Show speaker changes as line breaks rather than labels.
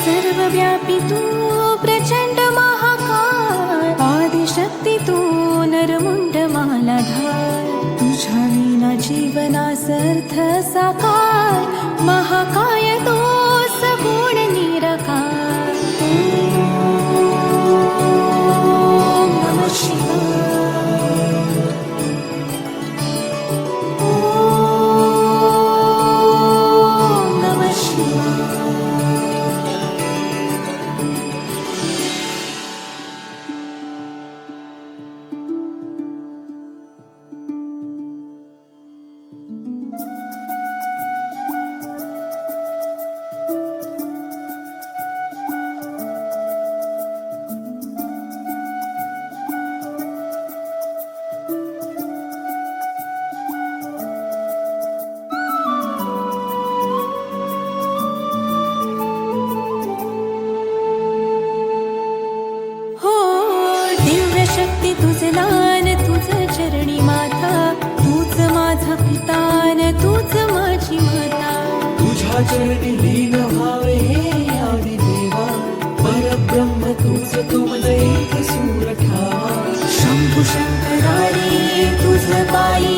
सर्वव्यापी तू प्रचंड महाकाय, आदिशक्ती तू नरमुंड मालाधार, तुझ्या विना जीवनास अर्थ साकार, महाकाय तू सगुण निराकार. ओम नमः शिवाय. ओम नमः शिवाय. शक्ती तुझ लान, तुझ चरणी माता, तूच माझा पितान, तूच माझी माता.
तुझ्या चरणी लीन व्हावे हे आदि देवा, परब्रह्म तूच तुमज एक सूर ठावा.
शंभू शंकरारी तुझ पायी